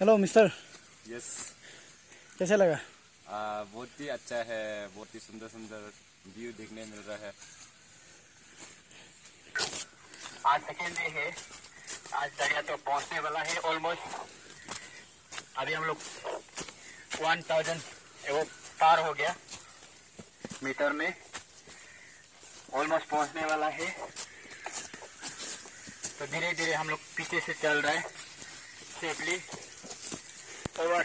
Hello mister. Yes. कैसा लगा? बहुत ही अच्छा है, बहुत ही सुंदर सुंदर व्यू देखने मिल रहा है। आज सेकेंड डे है, आज दरिया तो पहुंचने वाला है ऑलमोस्ट। अभी हम लोग 1000 वो पार हो गया मीटर में, ऑलमोस्ट पहुंचने वाला है। तो धीरे धीरे हम लोग पीछे से चल रहे हैं सेफली ओवर।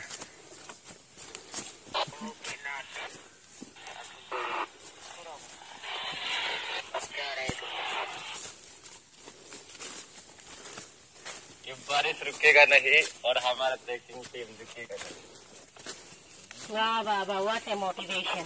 ये बारिश रुकेगा नहीं और हमारा ट्रैकिंग टीम रुकेगा नहीं। वाह वाह वाह, व्हाट ए मोटिवेशन।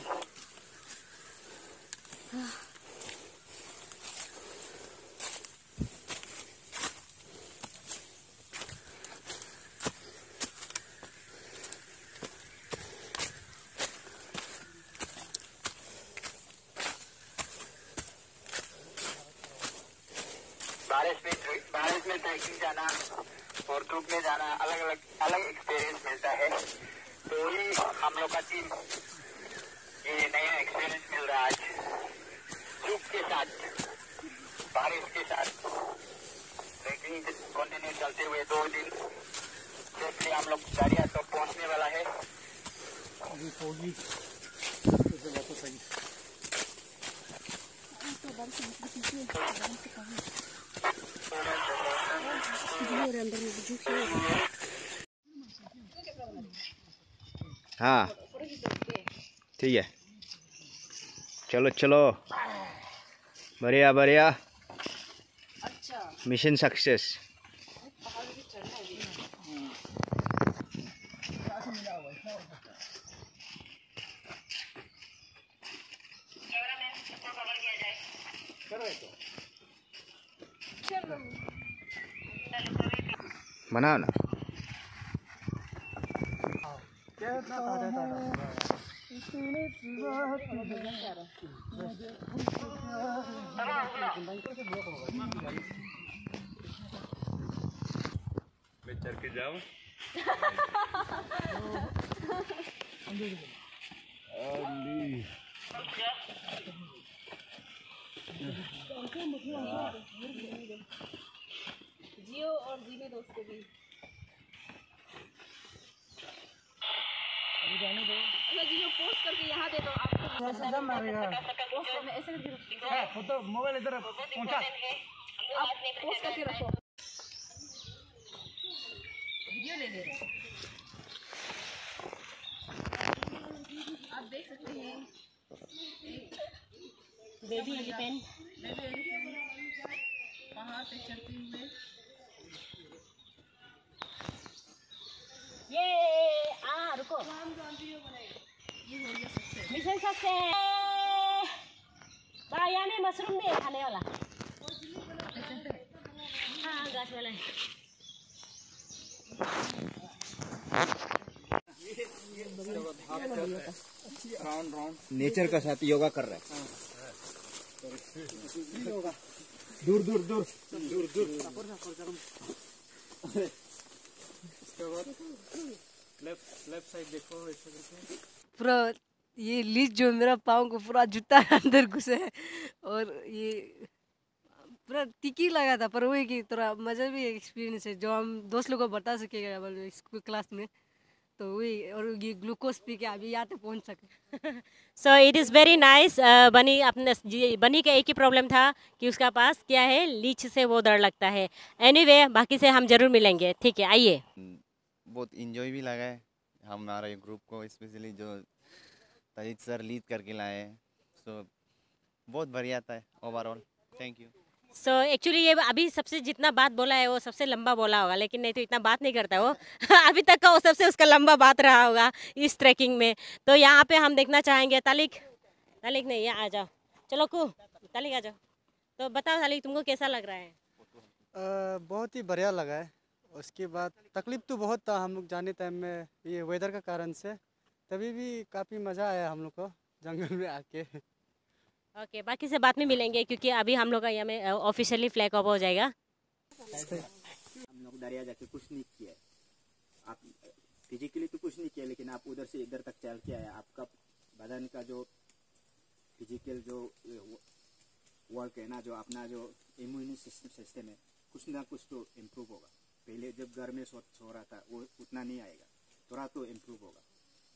बारिश में ट्रैकिंग जाना और धूप में जाना अलग एक्सपीरियंस मिलता है। तो ही हम लोग का टीम ये नया एक्सपीरियंस मिल रहा है आज। धूप के साथ, बारिश के साथ ट्रैकिंग कंटिन्यू चलते हुए 2 दिन सेफली हम लोग दरिया तो पहुंचने वाला है। हाँ ठीक है, चलो चलो, बढ़िया बढ़िया, मिशन सक्सेस। बनाओ ना। मैं चल के जाऊँ। जियो और जीने दोस्तों भी जाने दो। अच्छा जियो पोस्ट करके यहाँ दे दो, आपको ऐसा मारेगा। पोस्ट में ऐसे करके फोटो मोबाइल इधर पहुंचा, आप पोस्ट करके रखो। वीडियो ले ले रहे आप देख सकते हैं। बेबी एलिफेंट पहाड़ पे चढ़ते हुए। ये रुको, मिशन सक्सेस। बाया में मशरूम नहीं है खाने वाला। हाँ गाछ वाला है। नेचर का साथ योगा कर रहा है। दूर दूर दूर दूर दूर। इसके बाद लेफ्ट साइड देखो, ऐसा करके पूरा ये लीच जो मेरा पाँव को पूरा जूता अंदर घुसे है और ये पूरा तिकी लगा था। पर वही कि थोड़ा मज़ा भी एक्सपीरियंस है जो हम दोस्त लोगों को बता सकेगा स्कूल क्लास में। तो वही, और ये ग्लूकोज पी के अभी यहाँ तक पहुँच सके। So it is very nice. बनी अपने बनी का एक ही प्रॉब्लम था कि उसका पास क्या है, लीच से वो डर लगता है। एनीवे बाकी से हम जरूर मिलेंगे, ठीक है। आइए। बहुत इंजॉय भी लगा है हमारे ग्रुप को, स्पेशली जो तजिद सर लीड करके लाए हैं। सो बहुत बढ़िया था overall. Thank you. So actually ये अभी सबसे जितना बात बोला है वो सबसे लंबा बोला होगा, लेकिन नहीं तो इतना बात नहीं करता वो। अभी तक का वो सबसे उसका लंबा बात रहा होगा इस ट्रैकिंग में। तो यहाँ पे हम देखना चाहेंगे। तालिक नहीं, यहाँ आ जाओ। चलो तालिक आ जाओ। तो बताओ तालिक, तुमको कैसा लग रहा है? बहुत ही बढ़िया लगा है। उसके बाद तकलीफ तो बहुत था हम लोग जाने टाइम में, ये वेदर का कारण से। तभी भी काफ़ी मज़ा आया हम लोग को जंगल में आके। ओके, बाकी से बाद में मिलेंगे क्योंकि अभी हम लोग का यहाँ में ऑफिशियली फ्लैग ऑफ हो जाएगा। हम लोग दरिया जाके कुछ नहीं किया। आप फिजिकली तो कुछ नहीं किया, लेकिन आप उधर से इधर तक चल के आए, आपका बदन का जो फिजिकल जो वर्क है ना, जो अपना जो इम्यून सिस्टम है, कुछ ना कुछ तो इम्प्रूव होगा। पहले जब घर में सो रहा था वो उतना नहीं आएगा, थोड़ा तो इम्प्रूव होगा।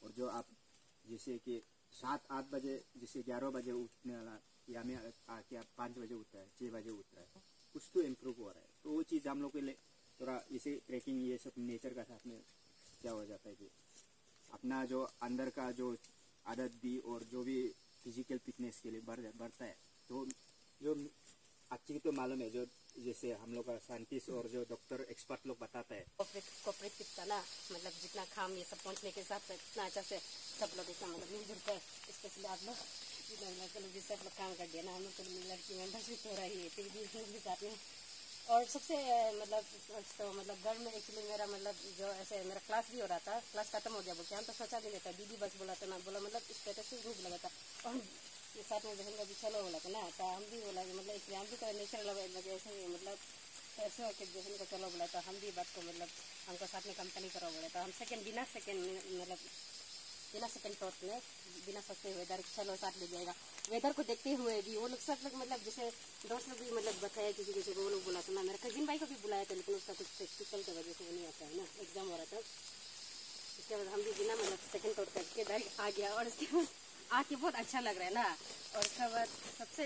और जो आप जैसे कि 7-8 बजे, जैसे 11 बजे उठने वाला, या में आके आप 5 बजे उठता है, 6 बजे उठ रहा है, कुछ तो इम्प्रूव हो रहा है। तो वो चीज़ हम लोग के लिए थोड़ा इसे ट्रैकिंग ये सब नेचर का साथ में क्या हो जाता है कि अपना जो अंदर का जो आदत भी और जो भी फिजिकल फिटनेस के लिए बढ़ता है। तो जो अच्छी तो मालूम है, जो जैसे हम लोग का साइंटिस्ट और जो डॉक्टर एक्सपर्ट लोग बताता है, कोऑपरेटिव था ना, मतलब जितना काम ये सब पहुंचने के हिसाब से इतना अच्छा से सब लोग इतना मतलब मिलजुल कर, स्पेशली आप लोग चलो भी सब लोग काम कर दिया ना, हम लोग चलो लड़की मेंबरशिप हो रही है फिर भी साथ में। और सबसे मतलब तो मतलब घर में एक्चुअली मेरा मतलब जो ऐसे मेरा क्लास भी हो रहा था, क्लास खत्म हो गया बोलते हम तो सोचा भी नहीं था, दीदी बस बोला था ना, बोला मतलब स्टेटस भी नहीं लगा था, और ये साथ में बहन का भी चलो बोला था ना, तो हम भी बोला मतलब इसलिए हम भी तो नेचुरल ऐसे ही मतलब ऐसे हो कि बहन को चलो बोला, तो हम भी बात को मतलब हमको साथ में कंपनी करो बोले, तो हम बिना सेकंड थॉट में बिना सोचते वेदर चलो साथ ले जाएगा, वेदर को देखते हुए भी वो लोग सब लोग मतलब जैसे दोस्त लोग भी मतलब बताया किसी किसी को, वो लोग बोला था ना, मेरा कजिन भाई को भी बुलाया था, लेकिन उसका कुछ प्रैक्टिकल की वजह से वो नहीं आता है ना, एग्जाम हो रहा था। उसके बाद हम भी बिना मतलब सेकंड थॉट करके डायरेक्ट आ गया, और उसके बाद आके बहुत अच्छा लग रहा है ना। और उसके बाद सबसे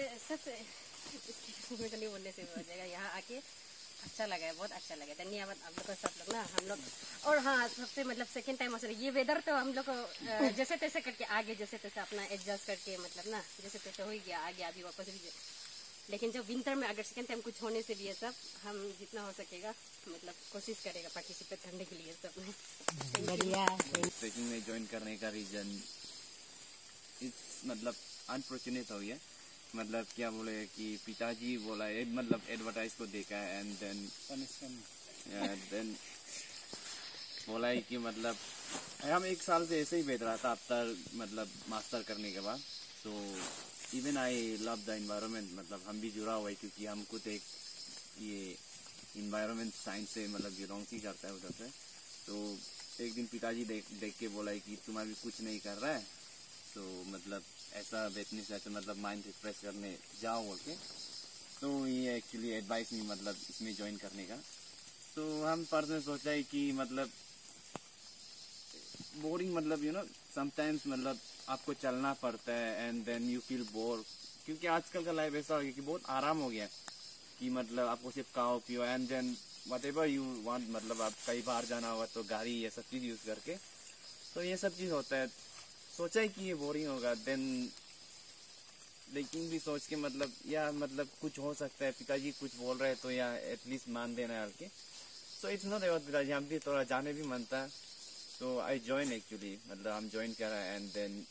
इसके नहीं बोलने से हो जाएगा, यहाँ आके अच्छा लगा है, बहुत अच्छा लगा। धन्यवाद आप लोग को सब लोग ना, हम लोग। और हाँ सबसे मतलब सेकंड टाइम असर ये वेदर तो हम लोग को जैसे तैसे करके आगे जैसे तैसे अपना एडजस्ट करके मतलब ना जैसे तैसे हो ही गया, आगे अभी वापस भी। लेकिन जब विंटर में अगर सेकंड टाइम कुछ होने से भी ये सब हम जितना हो सकेगा मतलब कोशिश करेगा पार्टिसिपेट करने के लिए सब में। बढ़िया ट्रैकिंग में ज्वाइन करने का रीजन इट्स मतलब अनफॉर्चुनेट हो गया, मतलब क्या बोले कि पिताजी बोला मतलब एडवर्टाइज को देखा है एंड देन बोला है कि मतलब हम 1 साल से ऐसे ही बैठ रहा था आफ्टर मतलब मास्टर करने के बाद। तो even I love the environment, मतलब हम भी जुड़ा हुआ है क्योंकि हम खुद एक ये इन्वायरमेंट साइंस से मतलब बिलोंग ही करता है उधर से। तो एक दिन पिताजी देख के बोला है कि तुम अभी कुछ नहीं कर रहा है, तो मतलब ऐसा बैठने से ऐसे मतलब माइंड रिफ्रेश करने जाओ बोल के। तो ये एक्चुअली एडवाइस नहीं मतलब इसमें ज्वाइन करने का। तो हम पर्सनल सोचा है कि मतलब बोरिंग मतलब यू नो समटाइम्स मतलब आपको चलना पड़ता है and then you feel bore, क्योंकि आजकल का लाइफ ऐसा हो गया कि बहुत आराम हो गया कि मतलब आपको सिर्फ खाओ पियो and then whatever you want, मतलब आप कई बार जाना होगा तो गाड़ी ये सब चीज़ यूज़ करके, तो ये सब चीज़ होता है। सोचा है कि ये बोरिंग होगा, देन लेकिन भी सोच के मतलब या मतलब कुछ हो सकता है, पिताजी कुछ बोल रहे तो या एटलीस्ट मान देना है के। सो इट्स नॉट अबाउट पिताजी, हम भी थोड़ा जाने भी मन था, तो आई ज्वाइन एक्चुअली, मतलब हम ज्वाइन करा and then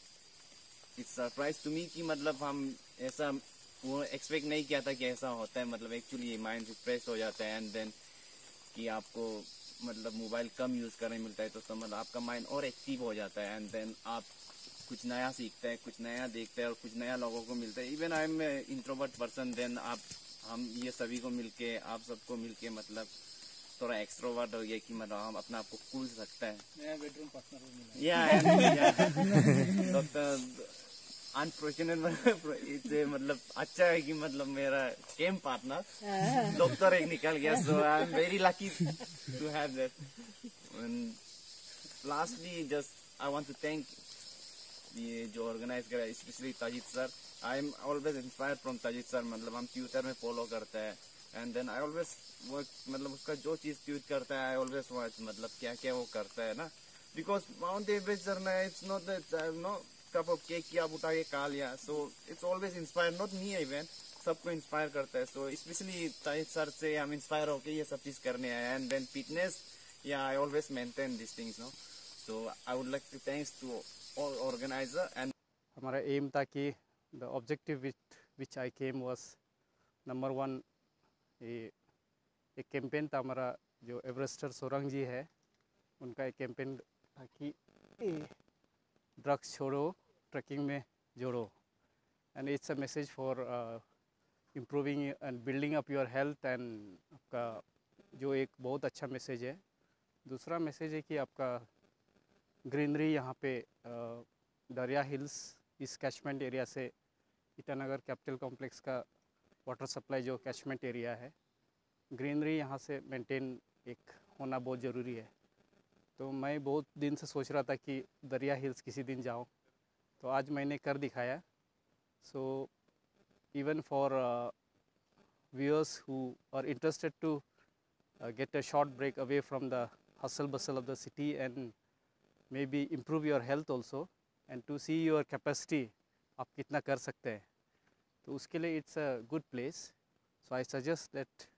it's surprise to me कि मतलब हम ऐसा वो एक्सपेक्ट नहीं किया था कि ऐसा होता है। मतलब एक्चुअली माइंड रिफ्रेश हो जाता है एंड देन कि आपको मतलब मोबाइल कम यूज़ करने मिलता है, तो मतलब आपका माइंड और एक्टिव हो जाता है एंड देन आप कुछ नया सीखते हैं, कुछ नया देखते हैं और कुछ नया लोगों को मिलता है। Even I am introvert person, then हम ये सभी को मिलके आप सबको मिलके मतलब थोड़ा एक्सट्रोवर्ट हो गया कि मतलब हम अपना आपको कूल सकता है। नया बेडरूम पार्टनर या डॉक्टर अनफॉर्चुनेट मतलब अच्छा है कि मतलब मेरा गेम पार्टनर डॉक्टर एक निकल गया, so I am very lucky to have that. Lastly just I want to thank ये जो ऑर्गेनाइज करा, specially Tajid sir. I am always inspired from Tajid sir, मतलब हम ट्विटर में फॉलो करते हैं and then I always work, मतलब उसका जो चीज़ ट्वीट करता है आई ऑलवेज वॉच, मतलब क्या क्या वो करता है ना, because mount Everest Jarna it's not know cup of cake की आप उठा के खा लिया, so it's always inspire, not me even, सबको इंस्पायर करता है। सो स्पेशली ताजिद सर से हम इंस्पायर होके ये सब चीज़ करने आए एंड देन फिटनेस या I always maintain this things no. So I would like to thanks to organizer and हमारा एम था कि the objective which I came was number 1, ये एक कैंपेन था हमारा, जो एवरेस्टर सोरंग जी है उनका एक कैंपेन था कि ड्रग्स छोड़ो ट्रैकिंग में जोड़ो, and it's a message for improving and building up your health, and आपका जो एक बहुत अच्छा मैसेज है। दूसरा मैसेज है कि आपका ग्रीनरी यहाँ पे दरिया हिल्स इस कैचमेंट एरिया से ईटानगर कैपिटल कॉम्प्लेक्स का वाटर सप्लाई जो कैचमेंट एरिया है, ग्रीनरी यहाँ से मेंटेन एक होना बहुत ज़रूरी है। तो मैं बहुत दिन से सोच रहा था कि दरिया हिल्स किसी दिन जाऊँ, तो आज मैंने कर दिखाया। So even for viewers who are interested to get a short break away from the hustle bustle of the city and maybe improve your health also and to see your capacity आप कितना कर सकते हैं, तो उसके लिए it's a good place. So I suggest that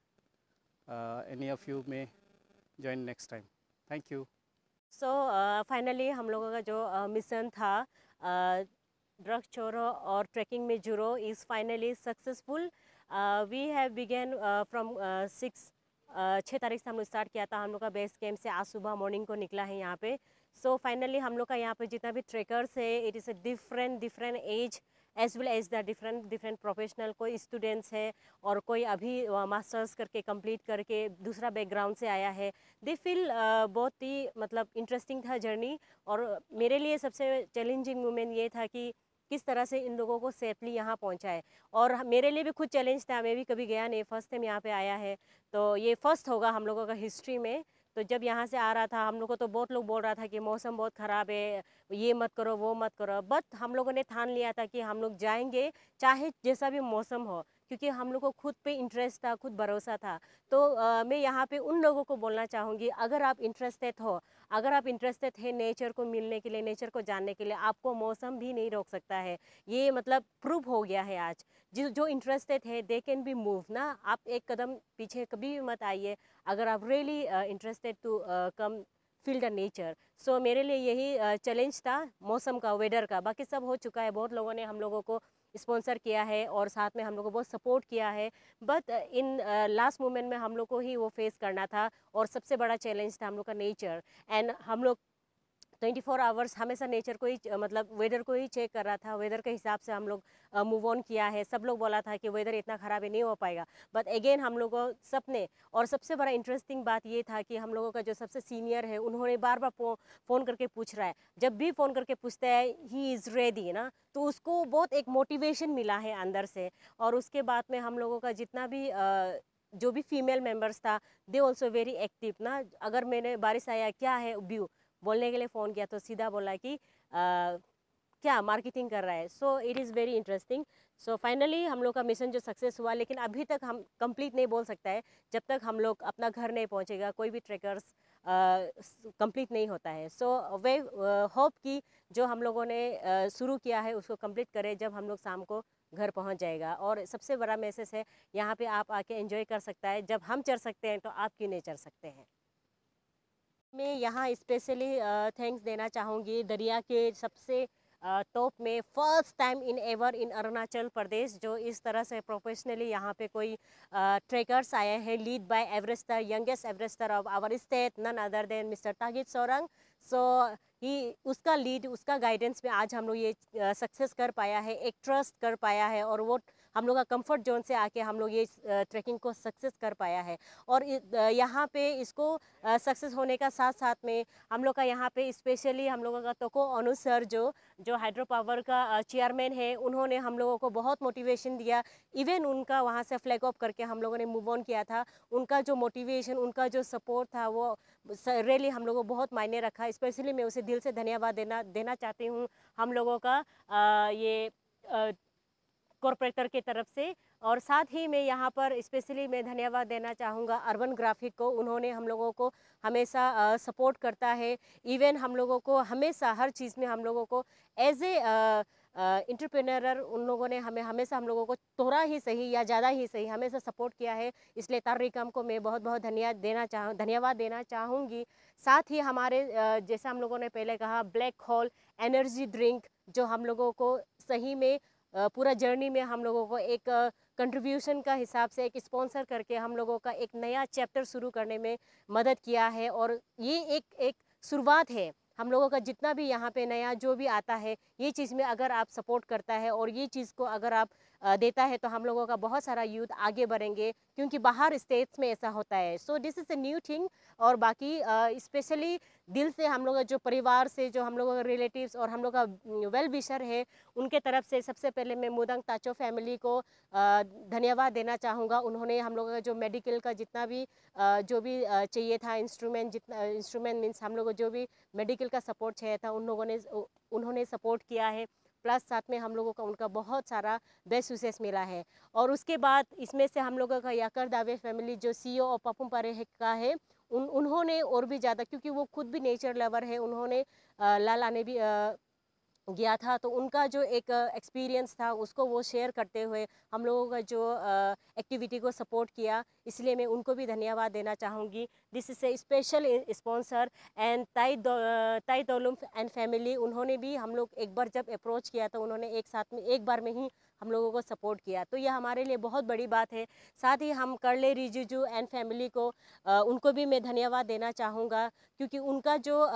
any of you may join next time. Thank you. So finally हम लोगों का जो मिशन था ड्रग छोड़ो और ट्रैकिंग में जुड़ो is finally successful. We have begin from 6 तारीख से हम लोग स्टार्ट किया था. हम लोग का बेस कैंप से आज सुबह मॉर्निंग को निकला है यहाँ पे. सो फाइनली हम लोग का यहाँ पे जितना भी ट्रैकर्स है, it is a different age as well as the different professional. कोई स्टूडेंट्स है और कोई अभी मास्टर्स करके कंप्लीट करके दूसरा बैकग्राउंड से आया है. दे फील बहुत ही मतलब इंटरेस्टिंग था जर्नी. और मेरे लिए सबसे चैलेंजिंग मोमेंट ये था कि किस तरह से इन लोगों को सेफली यहाँ पहुँचाए. और मेरे लिए भी खुद चैलेंज था, मैं भी कभी गया नहीं, फर्स्ट टाइम यहाँ पे आया है. तो ये फर्स्ट होगा हम लोगों का हिस्ट्री में. तो जब यहाँ से आ रहा था हम लोग को तो बहुत लोग बोल रहा था कि मौसम बहुत ख़राब है, ये मत करो वो मत करो. बट हम लोगों ने ठान लिया था कि हम लोग जाएंगे चाहे जैसा भी मौसम हो, क्योंकि हम लोग को खुद पे इंटरेस्ट था, खुद भरोसा था. तो मैं यहाँ पे उन लोगों को बोलना चाहूँगी, अगर आप इंटरेस्टेड हो, अगर आप इंटरेस्टेड है नेचर को मिलने के लिए, नेचर को जानने के लिए, आपको मौसम भी नहीं रोक सकता है. ये मतलब प्रूव हो गया है आज. जो इंटरेस्टेड है दे कैन बी मूव ना. आप एक कदम पीछे कभी भी मत आइए अगर आप really interested to come feel the nature. So मेरे लिए यही चैलेंज था मौसम का, वेदर का. बाकी सब हो चुका है, बहुत लोगों ने हम लोगों को स्पॉन्सर किया है और साथ में हम लोग को बहुत सपोर्ट किया है. बट इन लास्ट मोमेंट में हम लोग को ही वो फेस करना था. और सबसे बड़ा चैलेंज था हम लोग का नेचर. एंड हम लोग 24 आवर्स हमेशा नेचर को ही मतलब वेदर को ही चेक कर रहा था. वेदर के हिसाब से हम लोग मूव ऑन किया है. सब लोग बोला था कि वेदर इतना ख़राब है, नहीं हो पाएगा. बट अगेन हम लोगों सबने, और सबसे बड़ा इंटरेस्टिंग बात ये था कि हम लोगों का जो सबसे सीनियर है उन्होंने बार बार फ़ोन करके पूछ रहा है. जब भी फ़ोन करके पूछता है ही इज़ रेडी ना, तो उसको बहुत एक मोटिवेशन मिला है अंदर से. और उसके बाद में हम लोगों का जितना भी जो भी फीमेल मेंबर्स था दे ऑल्सो वेरी एक्टिव ना. अगर मैंने बारिश आया क्या है व्यू बोलने के लिए फ़ोन किया तो सीधा बोला कि क्या मार्केटिंग कर रहा है. So it is very interesting. So finally हम लोग का मिशन जो सक्सेस हुआ, लेकिन अभी तक हम कंप्लीट नहीं बोल सकता है जब तक हम लोग अपना घर नहीं पहुंचेगा. कोई भी ट्रैकर्स कंप्लीट नहीं होता है. सो वे होप कि जो हम लोगों ने शुरू किया है उसको कंप्लीट करें जब हम लोग शाम को घर पहुंच जाएगा. और सबसे बड़ा मैसेज है यहाँ पे आप आके एंजॉय कर सकता है. जब हम चढ़ सकते हैं तो आप क्यों नहीं चढ़ सकते हैं. मैं यहाँ स्पेशली थैंक्स देना चाहूँगी दरिया के सबसे टॉप में first time in ever in Arunachal Pradesh जो इस तरह से प्रोफेशनली यहाँ पे कोई ट्रेकर्स आए हैं, lead by Everester, youngest Everester of our state, none other than mister Tagit Sorang. So he उसका लीड, उसका गाइडेंस में आज हम लोग ये सक्सेस कर पाया है, एक ट्रस्ट कर पाया है. और वो हम लोग का कंफर्ट जोन से आके हम लोग ये ट्रैकिंग को सक्सेस कर पाया है. और यहाँ पे इसको सक्सेस होने का साथ साथ में हम लोग का यहाँ पे स्पेशली हम लोगों का तोको अनु सर जो हाइड्रो पावर का चेयरमैन है, उन्होंने हम लोगों को बहुत मोटिवेशन दिया. इवन उनका वहाँ से फ्लैग ऑफ करके हम लोगों ने मूव ऑन किया था. उनका जो मोटिवेशन, उनका जो सपोर्ट था वो रियली हम लोगों को बहुत मायने रखा. स्पेशली मैं उसे दिल से धन्यवाद देना चाहती हूँ हम लोगों का ये कॉरपोरेटर की तरफ से. और साथ ही मैं यहाँ पर स्पेशली मैं धन्यवाद देना चाहूँगा अर्बन ग्राफिक को. उन्होंने हम लोगों को हमेशा सपोर्ट करता है. इवन हम लोगों को हमेशा हर चीज़ में हम लोगों को एज ए एंटरप्रेन्योर उन लोगों ने हमें हमेशा हम लोगों को थोड़ा ही सही या ज़्यादा ही सही हमेशा सपोर्ट किया है. इसलिए तारिकम को मैं बहुत बहुत धन्यवाद देना चाहूँगी. साथ ही हमारे जैसा हम लोगों ने पहले कहा ब्लैक होल एनर्जी ड्रिंक जो हम लोगों को सही में पूरा जर्नी में हम लोगों को एक कंट्रीब्यूशन का हिसाब से एक स्पॉन्सर करके हम लोगों का एक नया चैप्टर शुरू करने में मदद किया है. और ये एक शुरुआत है. हम लोगों का जितना भी यहाँ पे नया जो भी आता है, ये चीज़ में अगर आप सपोर्ट करता है और ये चीज़ को अगर आप देता है तो हम लोगों का बहुत सारा यूथ आगे बढ़ेंगे, क्योंकि बाहर स्टेट्स में ऐसा होता है। So this is a new thing. और बाकी स्पेशली दिल से हम लोग जो परिवार से, जो हम लोगों का रिलेटिव्स और हम लोग का वेल विशर है, उनके तरफ से सबसे पहले मैं मुदंग ताचो फैमिली को धन्यवाद देना चाहूँगा। उन्होंने हम लोगों का जो मेडिकल का जितना भी जो भी चाहिए था इंस्ट्रूमेंट, जितना इंस्ट्रूमेंट मीन्स हम लोग को जो भी मेडिकल का सपोर्ट चाहिए था उन्होंने सपोर्ट किया है। प्लस साथ में हम लोगों का उनका बहुत सारा बेस्ट विशेष मिला है। और उसके बाद इसमें से हम लोगों का याकर दावे फैमिली जो CEO और पपुम परे का है, उन्होंने और भी ज़्यादा, क्योंकि वो खुद भी नेचर लवर है, उन्होंने लाला ने भी गया था तो उनका जो एक एक्सपीरियंस था उसको वो शेयर करते हुए हम लोगों का जो एक्टिविटी को सपोर्ट किया, इसलिए मैं उनको भी धन्यवाद देना चाहूँगी। This is a special sponsor and ताई दोलुम एंड फैमिली, उन्होंने भी हम लोग एक बार जब अप्रोच किया तो उन्होंने एक साथ में एक बार में ही हम लोगों को सपोर्ट किया, तो यह हमारे लिए बहुत बड़ी बात है। साथ ही हम करले रिजिजू एंड फैमिली को उनको भी मैं धन्यवाद देना चाहूँगा, क्योंकि उनका जो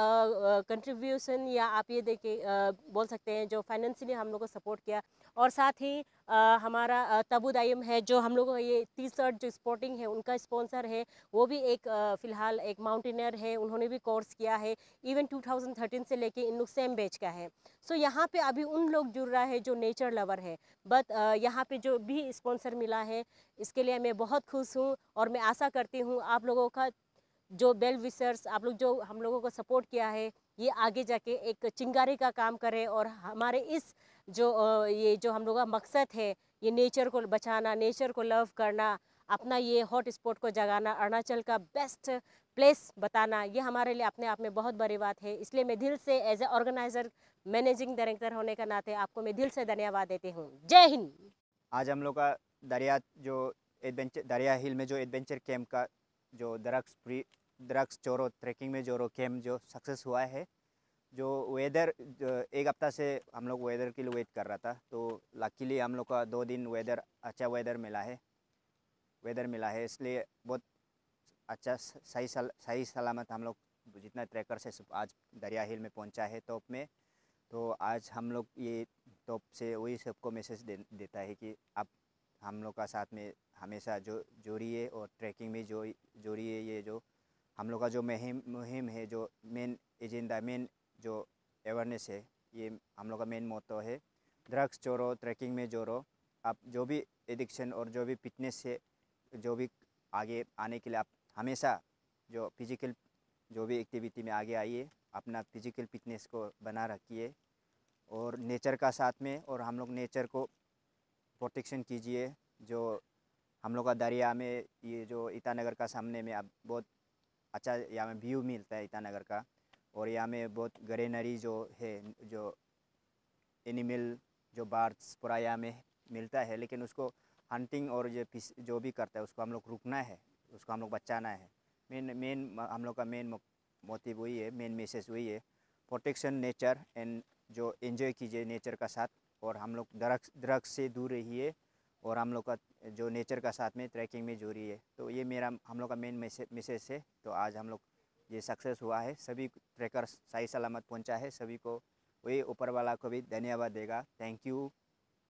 कंट्रीब्यूशन या आप ये देखिए बोल सकते हैं जो फाइनेंशियली हम लोग को सपोर्ट किया। और साथ ही हमारा तबुदायम है जो हम लोगों का ये टी-शर्ट जो स्पोर्टिंग है उनका स्पॉन्सर है, वो भी एक फ़िलहाल एक माउंटेनियर है, उन्होंने भी कोर्स किया है, इवन 2013 से लेके इन लोग सेम बैच का है। सो यहाँ पे अभी उन लोग जुड़ रहा है जो नेचर लवर है, बट यहाँ पे जो भी स्पॉन्सर मिला है इसके लिए मैं बहुत खुश हूँ। और मैं आशा करती हूँ आप लोगों का जो बेल विशर्स, आप लोग जो हम लोगों को सपोर्ट किया है, ये आगे जाके एक चिंगारी का काम करे और हमारे इस जो ये जो हम लोग का मकसद है, ये नेचर को बचाना, नेचर को लव करना, अपना ये हॉट स्पॉट को जगाना, अरुणाचल का बेस्ट प्लेस बताना, ये हमारे लिए अपने आप में बहुत बड़ी बात है। इसलिए मैं दिल से as a organizer, managing director होने का नाते आपको मैं दिल से धन्यवाद देती हूँ। जय हिंद। आज हम लोग का दरिया हिल में जो एडवेंचर कैंप का जो ड्रग्स चोरो ट्रैकिंग में जोरो कैंप जो सक्सेस हुआ है, जो वेदर एक हफ्ता से हम लोग वेदर के लिए वेट कर रहा था, तो लकीली हम लोग का 2 दिन अच्छा वेदर मिला है, इसलिए बहुत अच्छा सही सलामत हम लोग जितना ट्रैकर से आज दरिया हिल में पहुंचा है टॉप में। तो आज हम लोग ये टॉप से वही सबको मैसेज देता है कि आप हम लोग का साथ में हमेशा जो जोड़िए और ट्रैकिंग में जोड़िए। ये जो हम लोग का जो मुहिम है, जो मेन एजेंडा, मेन जो अवेयरनेस है, ये हम लोग का मेन मोटो है, ड्रग्स छोड़ो ट्रैकिंग में जोड़ो। आप जो भी एडिक्शन और जो भी फिटनेस से जो भी आगे आने के लिए आप हमेशा जो फिजिकल जो भी एक्टिविटी में आगे आइए, अपना फिजिकल फिटनेस को बना रखिए और नेचर का साथ में, और हम लोग नेचर को प्रोटेक्शन कीजिए। जो हम लोग का दरिया में ये जो ईटानगर का सामने में आप बहुत अच्छा यहाँ में व्यू मिलता है ईटानगर का, और यहाँ में बहुत ग्रीनरी जो है, जो एनिमल जो बर्ड्स पूरा यहाँ में मिलता है, लेकिन उसको हंटिंग और जो भी करता है उसको हम लोग रुकना है, उसको हम लोग बचाना है। मेन हम लोग का मेन मोटिव वही है, मेन मैसेज वही है, प्रोटेक्शन नेचर एंड जो एंजॉय कीजिए नेचर का साथ, और हम लोग ड्रग्स से दूर रहिए, और हम लोग का जो नेचर का साथ में ट्रैकिंग में जोड़िए। तो ये हम लोग का मेन मैसेज है। तो आज हम लोग ये सक्सेस हुआ है, सभी ट्रैकर सही सलामत पहुंचा है, सभी को वही ऊपर वाला को भी धन्यवाद देगा। Thank you.